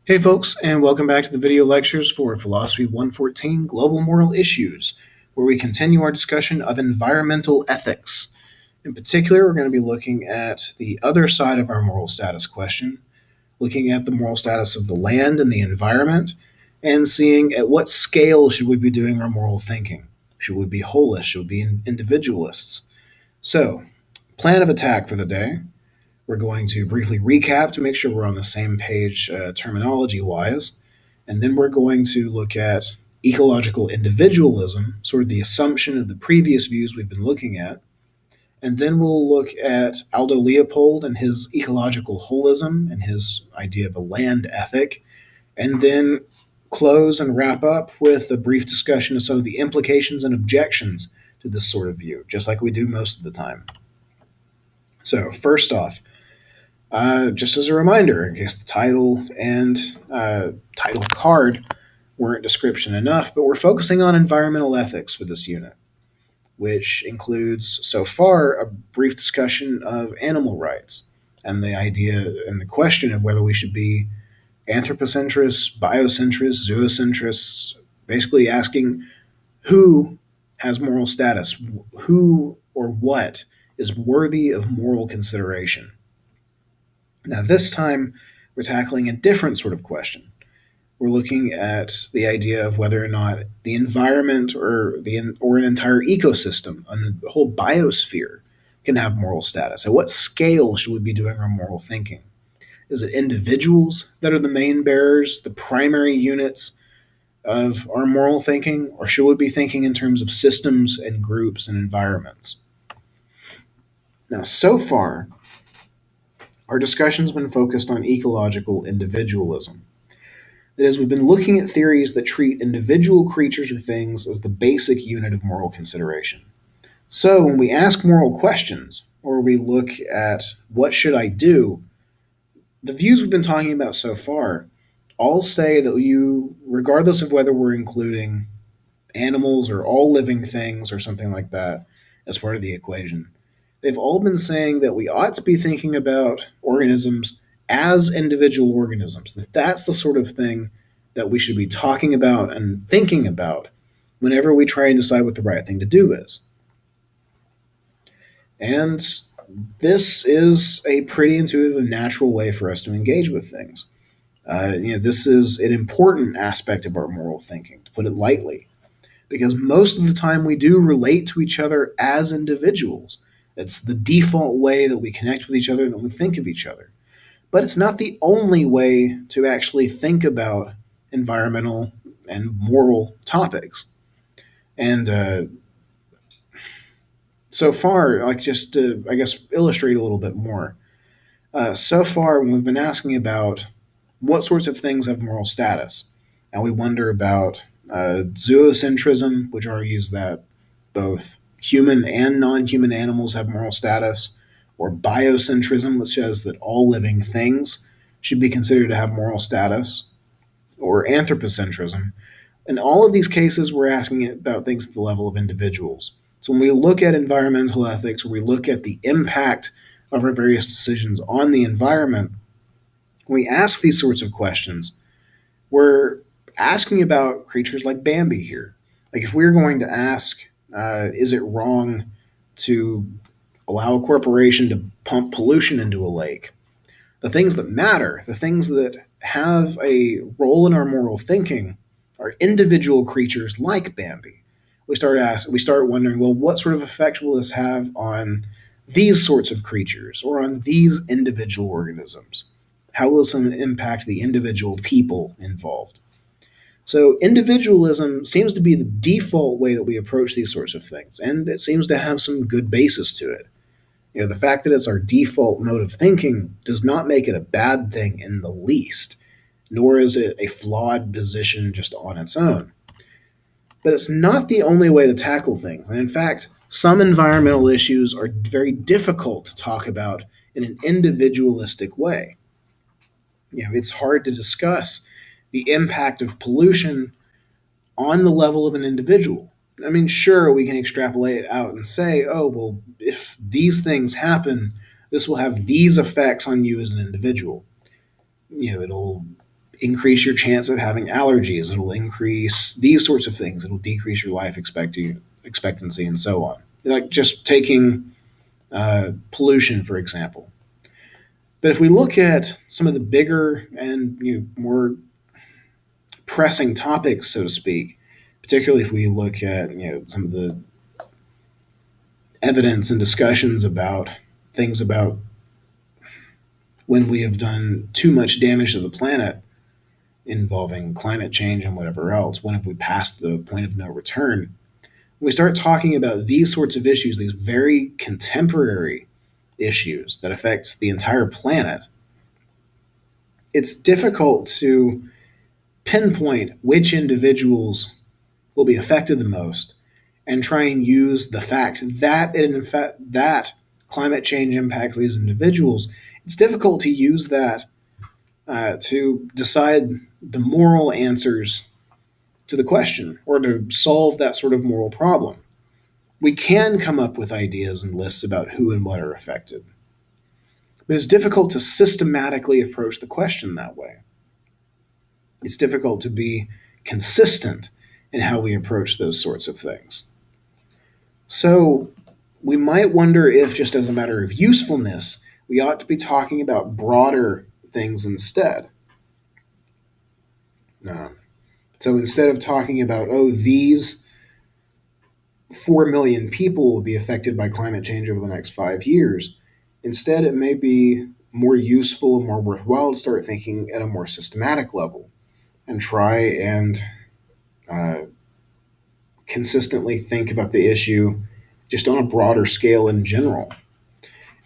Hey folks, and welcome back to the video lectures for Philosophy 114 Global Moral Issues, where we continue our discussion of environmental ethics. In particular, we're going to be looking at the other side of our moral status question, looking at the moral status of the land and the environment, and seeing at what scale should we be doing our moral thinking. Should we be holists? Should we be individualists? So, plan of attack for the day. We're going to briefly recap to make sure we're on the same page terminology wise. And then we're going to look at ecological individualism, sort of the assumption of the previous views we've been looking at. And then we'll look at Aldo Leopold and his ecological holism and his idea of a land ethic. And then close and wrap up with a brief discussion of some of the implications and objections to this sort of view, just like we do most of the time. So, first off, just as a reminder, in case the title and title card weren't description enough, but we're focusing on environmental ethics for this unit, which includes, so far, a brief discussion of animal rights and the idea and the question of whether we should be anthropocentrists, biocentrists, zoocentrists, basically asking who has moral status, who or what is worthy of moral consideration. Now, this time, we're tackling a different sort of question. We're looking at the idea of whether or not the environment or an entire ecosystem, a whole biosphere, can have moral status. At what scale should we be doing our moral thinking? Is it individuals that are the main bearers, the primary units of our moral thinking, or should we be thinking in terms of systems and groups and environments? Now, so far, our discussion's been focused on ecological individualism. That is, we've been looking at theories that treat individual creatures or things as the basic unit of moral consideration. So when we ask moral questions, or we look at what should I do, the views we've been talking about so far all say that you, regardless of whether we're including animals or all living things or something like that as part of the equation, they've all been saying that we ought to be thinking about organisms as individual organisms. That's the sort of thing that we should be talking about and thinking about whenever we try and decide what the right thing to do is. And this is a pretty intuitive and natural way for us to engage with things. This is an important aspect of our moral thinking, to put it lightly, because most of the time we do relate to each other as individuals. It's the default way that we connect with each other and that we think of each other. But it's not the only way to actually think about environmental and moral topics. And so far, like just to, I guess, illustrate a little bit more, so far we've been asking about what sorts of things have moral status. And we wonder about zoocentrism, which argues that both human and non-human animals have moral status, or biocentrism, which says that all living things should be considered to have moral status, or anthropocentrism. In all of these cases, we're asking about things at the level of individuals. So when we look at environmental ethics, or we look at the impact of our various decisions on the environment, when we ask these sorts of questions, we're asking about creatures like Bambi here. Like if we're going to ask, is it wrong to allow a corporation to pump pollution into a lake? The things that matter, the things that have a role in our moral thinking, are individual creatures like Bambi. We start wondering, well, what sort of effect will this have on these sorts of creatures or on these individual organisms? How will this impact the individual people involved? So individualism seems to be the default way that we approach these sorts of things, and it seems to have some good basis to it. The fact that it's our default mode of thinking does not make it a bad thing in the least, nor is it a flawed position just on its own. But it's not the only way to tackle things. And in fact, some environmental issues are very difficult to talk about in an individualistic way. It's hard to discuss the impact of pollution on the level of an individual. I mean, sure, we can extrapolate it out and say, oh, well, if these things happen, this will have these effects on you as an individual. It'll increase your chance of having allergies. It'll increase these sorts of things. It'll decrease your life expectancy and so on. Like just taking pollution, for example. But if we look at some of the bigger and more pressing topics, so to speak, particularly if we look at some of the evidence and discussions about things about when we have done too much damage to the planet involving climate change and whatever else, when have we passed the point of no return? When we start talking about these sorts of issues, these very contemporary issues that affect the entire planet, it's difficult to pinpoint which individuals will be affected the most and try and use the fact that that climate change impacts these individuals. It's difficult to use that to decide the moral answers to the question or to solve that sort of moral problem. We can come up with ideas and lists about who and what are affected, but it's difficult to systematically approach the question that way. It's difficult to be consistent in how we approach those sorts of things. So we might wonder if, just as a matter of usefulness, we ought to be talking about broader things instead. So instead of talking about, these 4 million people will be affected by climate change over the next 5 years, instead it may be more useful and more worthwhile to start thinking at a more systematic level and try and consistently think about the issue just on a broader scale in general.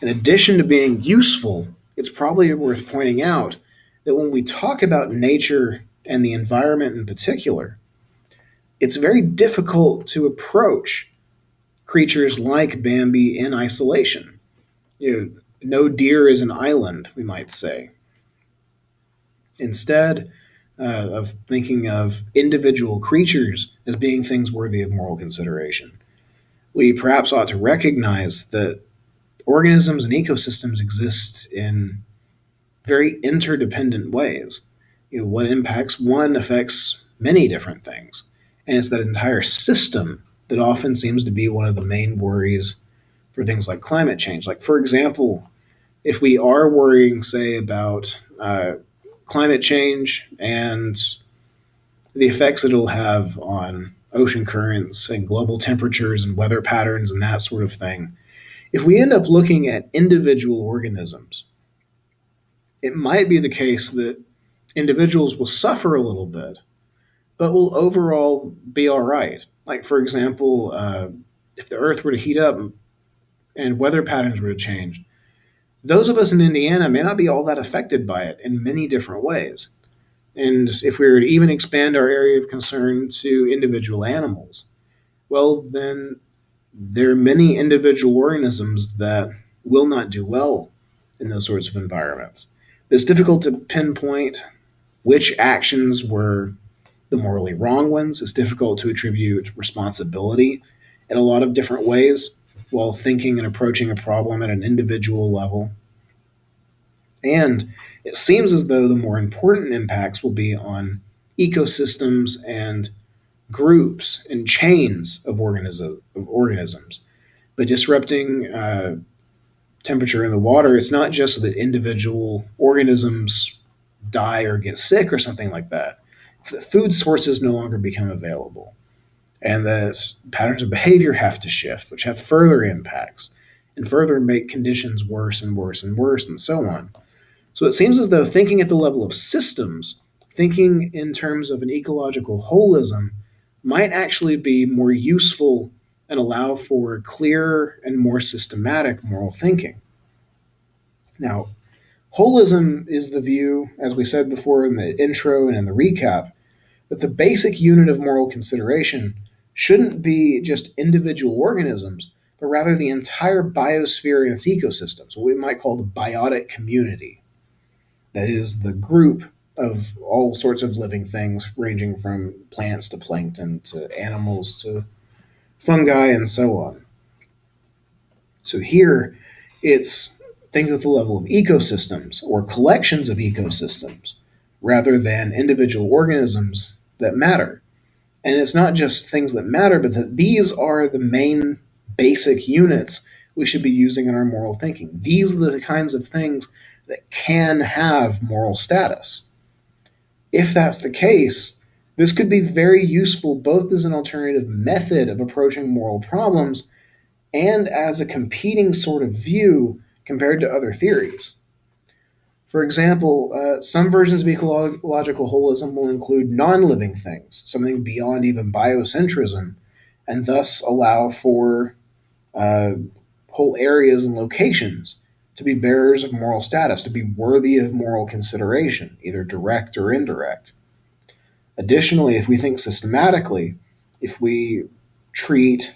In addition to being useful, it's probably worth pointing out that when we talk about nature and the environment in particular, it's very difficult to approach creatures like Bambi in isolation. No deer is an island, we might say. Instead of thinking of individual creatures as being things worthy of moral consideration, we perhaps ought to recognize that organisms and ecosystems exist in very interdependent ways. What impacts one affects many different things. And it's that entire system that often seems to be one of the main worries for things like climate change. Like, for example, if we are worrying, say, about climate change and the effects that it'll have on ocean currents and global temperatures and weather patterns and that sort of thing, if we end up looking at individual organisms, it might be the case that individuals will suffer a little bit, but will overall be all right. Like, for example, if the Earth were to heat up and weather patterns were to change, those of us in Indiana may not be all that affected by it in many different ways. And if we were to even expand our area of concern to individual animals, well, then there are many individual organisms that will not do well in those sorts of environments. It's difficult to pinpoint which actions were the morally wrong ones. It's difficult to attribute responsibility in a lot of different ways while thinking and approaching a problem at an individual level. And it seems as though the more important impacts will be on ecosystems and groups and chains of organisms. But disrupting temperature in the water, it's not just that individual organisms die or get sick or something like that. It's that food sources no longer become available, and that patterns of behavior have to shift, which have further impacts and further make conditions worse and worse and worse and so on. So it seems as though thinking at the level of systems, thinking in terms of an ecological holism, might actually be more useful and allow for clearer and more systematic moral thinking. Now, holism is the view, as we said before in the intro and in the recap, that the basic unit of moral consideration shouldn't be just individual organisms, but rather the entire biosphere and its ecosystems, what we might call the biotic community. That is the group of all sorts of living things, ranging from plants to plankton to animals to fungi and so on. So here, it's think at the level of ecosystems or collections of ecosystems rather than individual organisms that matter. And it's not just things that matter, but that these are the main basic units we should be using in our moral thinking. These are the kinds of things that can have moral status. If that's the case, this could be very useful both as an alternative method of approaching moral problems and as a competing sort of view compared to other theories. For example, some versions of ecological holism will include non living things, something beyond even biocentrism, and thus allow for uh, whole areas and locations to be bearers of moral status, to be worthy of moral consideration, either direct or indirect. Additionally, if we think systematically, if we treat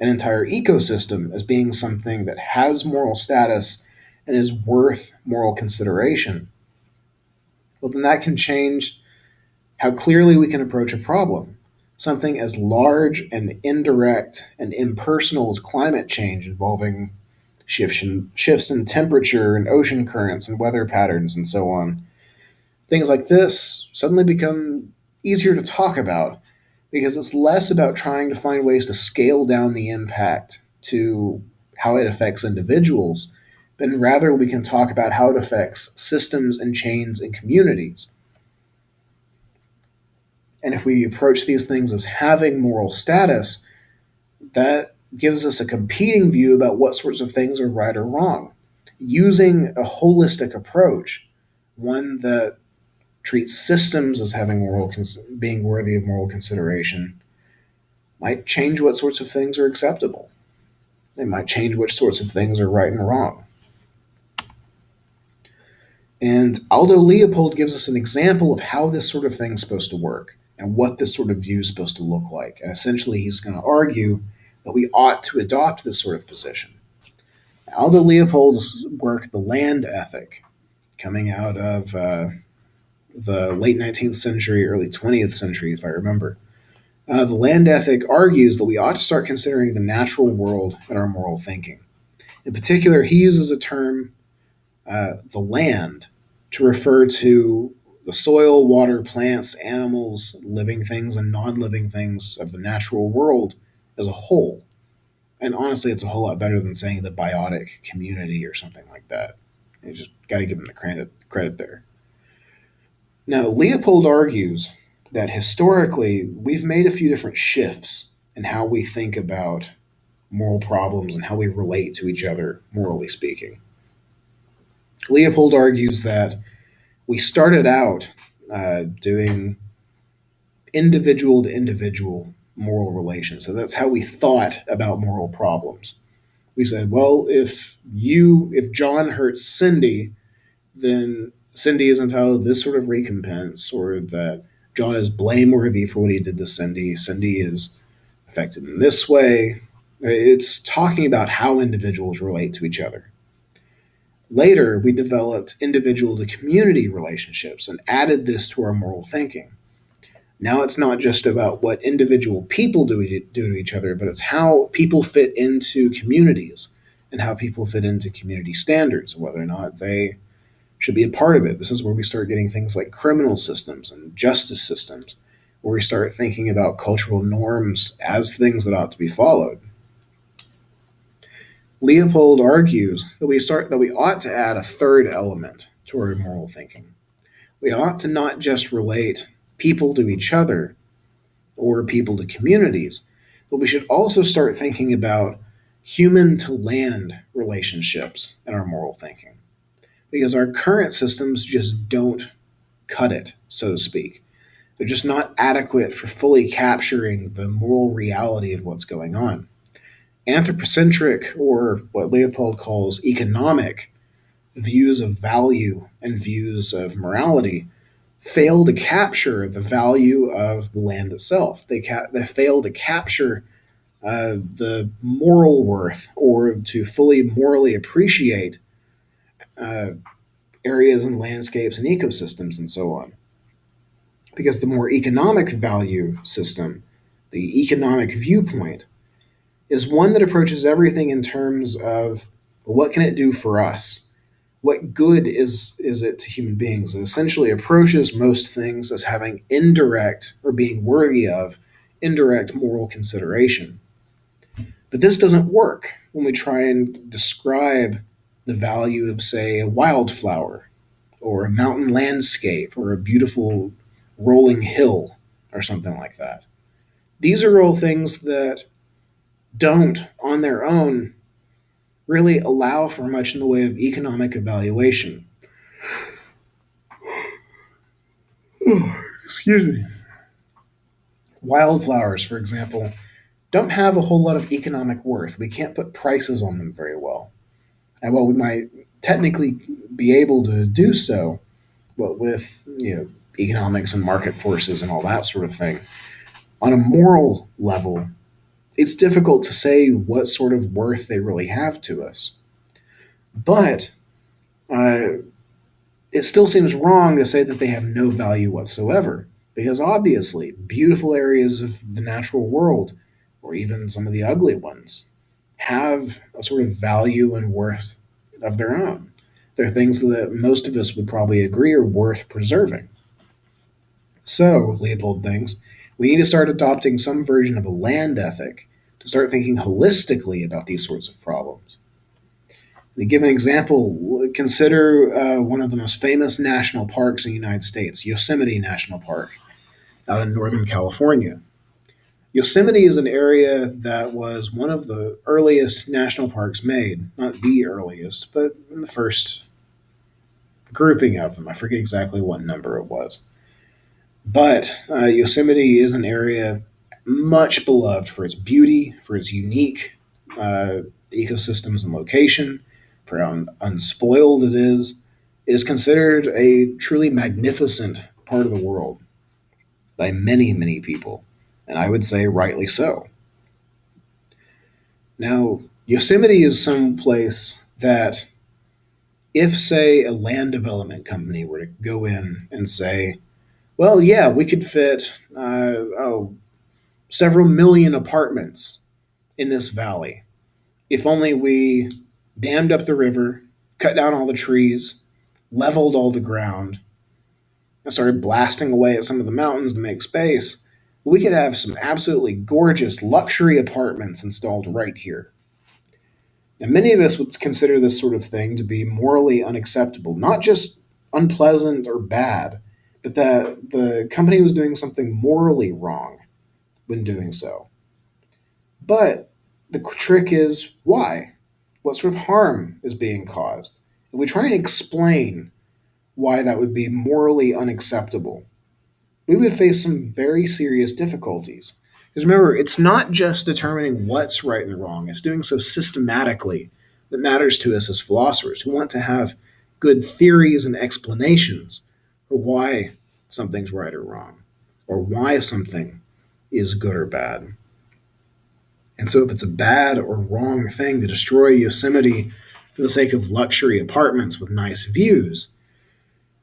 an entire ecosystem as being something that has moral status and is worth moral consideration, well, then that can change how clearly we can approach a problem. Something as large and indirect and impersonal as climate change, involving shifts in temperature and ocean currents and weather patterns and so on. Things like this suddenly become easier to talk about because it's less about trying to find ways to scale down the impact to how it affects individuals, but rather we can talk about how it affects systems and chains and communities. And if we approach these things as having moral status, that gives us a competing view about what sorts of things are right or wrong. Using a holistic approach, one that treats systems as having being worthy of moral consideration, might change what sorts of things are acceptable. It might change which sorts of things are right and wrong. And Aldo Leopold gives us an example of how this sort of thing is supposed to work and what this sort of view is supposed to look like. And essentially, he's going to argue that we ought to adopt this sort of position. Aldo Leopold's work, The Land Ethic, coming out of the late 19th century, early 20th century, if I remember. The Land Ethic argues that we ought to start considering the natural world in our moral thinking. In particular, he uses a term, the land, to refer to the soil, water, plants, animals, living things, and non living things of the natural world as a whole. And honestly, it's a whole lot better than saying the biotic community or something like that. You just got to give him the credit there. Now, Leopold argues that historically we've made a few different shifts in how we think about moral problems and how we relate to each other, morally speaking. Leopold argues that we started out doing individual to individual moral relations. So that's how we thought about moral problems. We said, well, if John hurts Cindy, then Cindy is entitled to this sort of recompense, or that John is blameworthy for what he did to Cindy. Cindy is affected in this way. It's talking about how individuals relate to each other. Later, we developed individual to community relationships and added this to our moral thinking. Now it's not just about what individual people do to each other, but it's how people fit into communities and how people fit into community standards, whether or not they should be a part of it. This is where we start getting things like criminal systems and justice systems, where we start thinking about cultural norms as things that ought to be followed. Leopold argues that we ought to add a third element to our moral thinking. We ought to not just relate people to each other or people to communities, but we should also start thinking about human to land relationships in our moral thinking. Because our current systems just don't cut it, so to speak. They're just not adequate for fully capturing the moral reality of what's going on. Anthropocentric, or what Leopold calls economic, views of value and views of morality fail to capture the value of the land itself. They fail to capture the moral worth or to fully morally appreciate uh, areas and landscapes and ecosystems and so on. Because the more economic value system, the economic viewpoint, is one that approaches everything in terms of what can it do for us? what good is it to human beings? It essentially approaches most things as having indirect or being worthy of indirect moral consideration. But this doesn't work when we try and describe the value of, say, a wildflower or a mountain landscape or a beautiful rolling hill or something like that. These are all things that don't, on their own, really allow for much in the way of economic evaluation. Excuse me. Wildflowers, for example, don't have a whole lot of economic worth. We can't put prices on them very well. And while we might technically be able to do so, but with economics and market forces and all that sort of thing, on a moral level, it's difficult to say what sort of worth they really have to us. But uh, it still seems wrong to say that they have no value whatsoever, because obviously, beautiful areas of the natural world, or even some of the ugly ones, have a sort of value and worth of their own. They're things that most of us would probably agree are worth preserving. So, Leopold thinks, we need to start adopting some version of a land ethic to start thinking holistically about these sorts of problems. To give an example, consider one of the most famous national parks in the United States, Yosemite National Park, out in Northern California. Yosemite is an area that was one of the earliest national parks made, not the earliest, but in the first grouping of them. I forget exactly what number it was. But Yosemite is an area much beloved for its beauty, for its unique ecosystems and location, for how unspoiled it is. It is considered a truly magnificent part of the world by many, many people, and I would say rightly so. Now, Yosemite is some place that, if, say, a land development company were to go in and say, well, yeah, we could fit several million apartments in this valley if only we dammed up the river, cut down all the trees, leveled all the ground, and started blasting away at some of the mountains to make space. We could have some absolutely gorgeous luxury apartments installed right here. And many of us would consider this sort of thing to be morally unacceptable, not just unpleasant or bad, but that the company was doing something morally wrong when doing so. But the trick is why? What sort of harm is being caused? If we try and explain why that would be morally unacceptable, we would face some very serious difficulties. Because remember, it's not just determining what's right and wrong, it's doing so systematically that matters to us as philosophers who want to have good theories and explanations for why something's right or wrong, or why something is good or bad. And so, if it's a bad or wrong thing to destroy Yosemite for the sake of luxury apartments with nice views,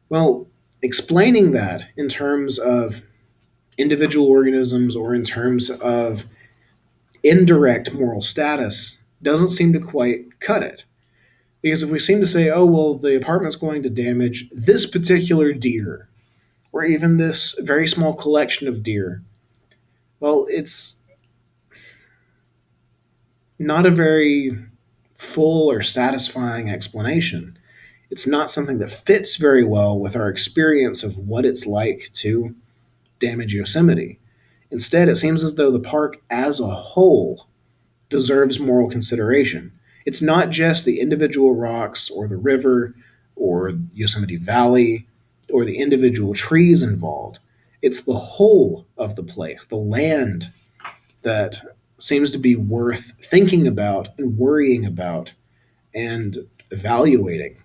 well, explaining that in terms of individual organisms or in terms of indirect moral status doesn't seem to quite cut it. Because if we seem to say, oh, well, the apartment's going to damage this particular deer, or even this very small collection of deer, well, it's not a very full or satisfying explanation. It's not something that fits very well with our experience of what it's like to damage Yosemite. Instead, it seems as though the park as a whole deserves moral consideration. It's not just the individual rocks or the river or Yosemite Valley or the individual trees involved. It's the whole of the place, the land, that seems to be worth thinking about and worrying about and evaluating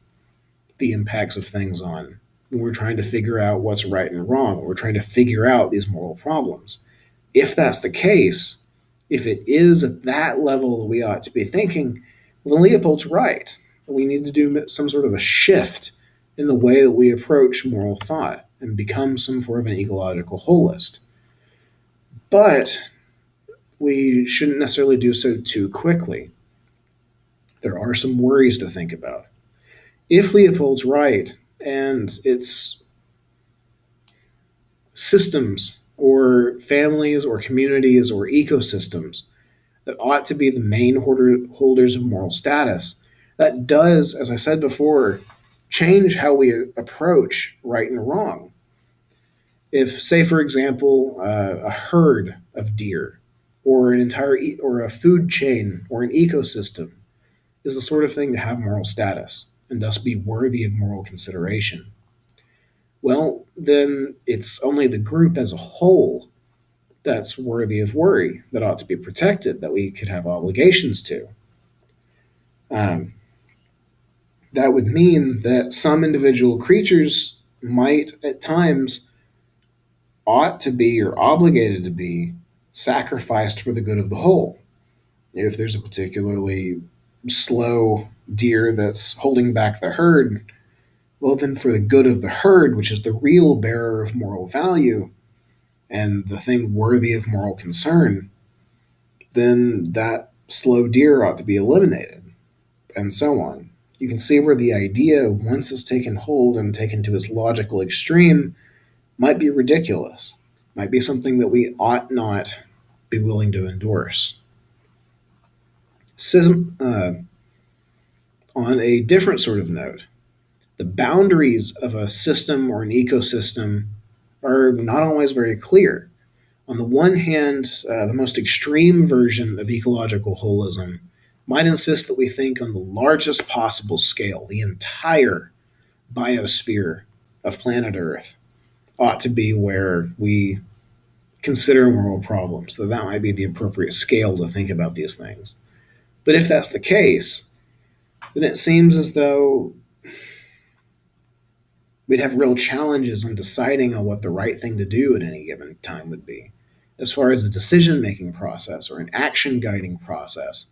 the impacts of things on when we're trying to figure out what's right and wrong. We're trying to figure out these moral problems. If that's the case, if it is at that level that we ought to be thinking, well, then Leopold's right. We need to do some sort of a shift in the way that we approach moral thought and become some form of an ecological holist. But we shouldn't necessarily do so too quickly. There are some worries to think about. If Leopold's right and it's systems or families or communities or ecosystems that ought to be the main holders of moral status, that does, as I said before, change how we approach right and wrong. If, say, for example, a herd of deer or an entire or a food chain or an ecosystem is the sort of thing to have moral status and thus be worthy of moral consideration, well, then it's only the group as a whole that's worthy of worry, that ought to be protected, that we could have obligations to. Um, that would mean that some individual creatures might, at times, ought to be or obligated to be sacrificed for the good of the whole. If there's a particularly slow deer that's holding back the herd, well, then for the good of the herd, which is the real bearer of moral value and the thing worthy of moral concern, then that slow deer ought to be eliminated, and so on. You can see where the idea, once it's taken hold and taken to its logical extreme, might be ridiculous, might be something that we ought not be willing to endorse. On a different sort of note, the boundaries of a system or an ecosystem are not always very clear. On the one hand, the most extreme version of ecological holism might insist that we think on the largest possible scale, the entire biosphere of planet Earth ought to be where we consider moral problems. So that might be the appropriate scale to think about these things. But if that's the case, then it seems as though we'd have real challenges in deciding on what the right thing to do at any given time would be. As far as a decision making process or an action guiding process,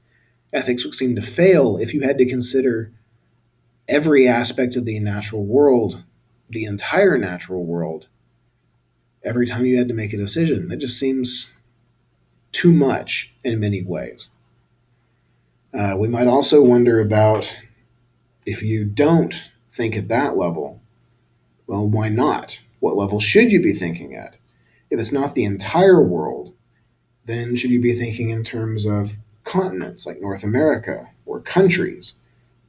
ethics would seem to fail if you had to consider every aspect of the natural world, the entire natural world, every time you had to make a decision. That just seems too much in many ways. We might also wonder about, if you don't think at that level, well, why not? What level should you be thinking at? If it's not the entire world, then should you be thinking in terms of continents like North America, or countries,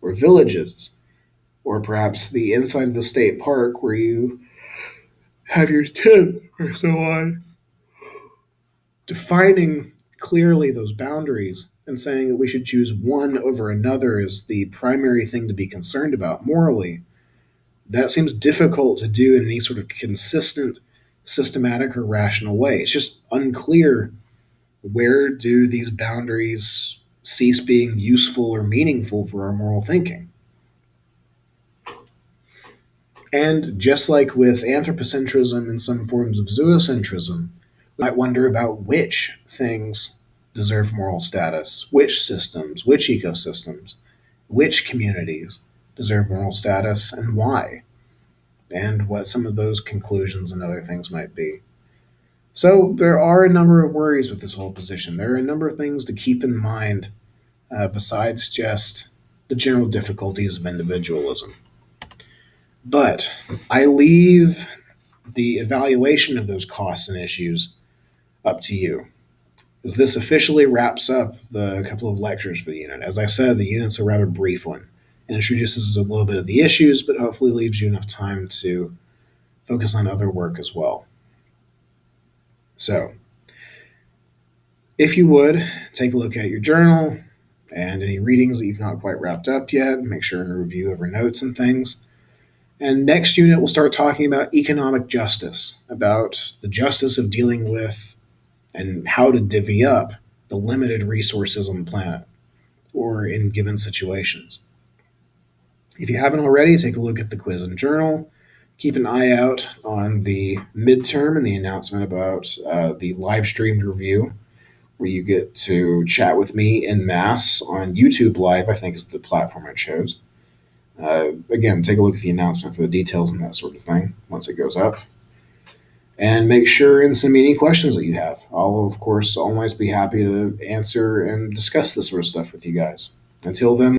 or villages, or perhaps the inside of the state park where you have your tent, or so on? Defining clearly those boundaries and saying that we should choose one over another as the primary thing to be concerned about morally, that seems difficult to do in any sort of consistent, systematic, or rational way. It's just unclear, where do these boundaries cease being useful or meaningful for our moral thinking. And just like with anthropocentrism and some forms of zoocentrism, we might wonder about which things deserve moral status, which systems, which ecosystems, which communities deserve moral status, and why, and what some of those conclusions and other things might be. So there are a number of worries with this whole position. There are a number of things to keep in mind besides just the general difficulties of individualism. But I leave the evaluation of those costs and issues up to you, as this officially wraps up the couple of lectures for the unit. As I said, the unit's a rather brief one and introduces a little bit of the issues, but hopefully leaves you enough time to focus on other work as well. So, if you would, take a look at your journal and any readings that you've not quite wrapped up yet. Make sure and review over notes and things. And next unit, we'll start talking about economic justice, about the justice of dealing with and how to divvy up the limited resources on the planet or in given situations. If you haven't already, take a look at the quiz and journal. Keep an eye out on the midterm and the announcement about the live streamed review, where you get to chat with me en masse on YouTube Live, I think is the platform I chose. Again, take a look at the announcement for the details and that sort of thing once it goes up. And make sure and send me any questions that you have. I'll, of course, always be happy to answer and discuss this sort of stuff with you guys. Until then,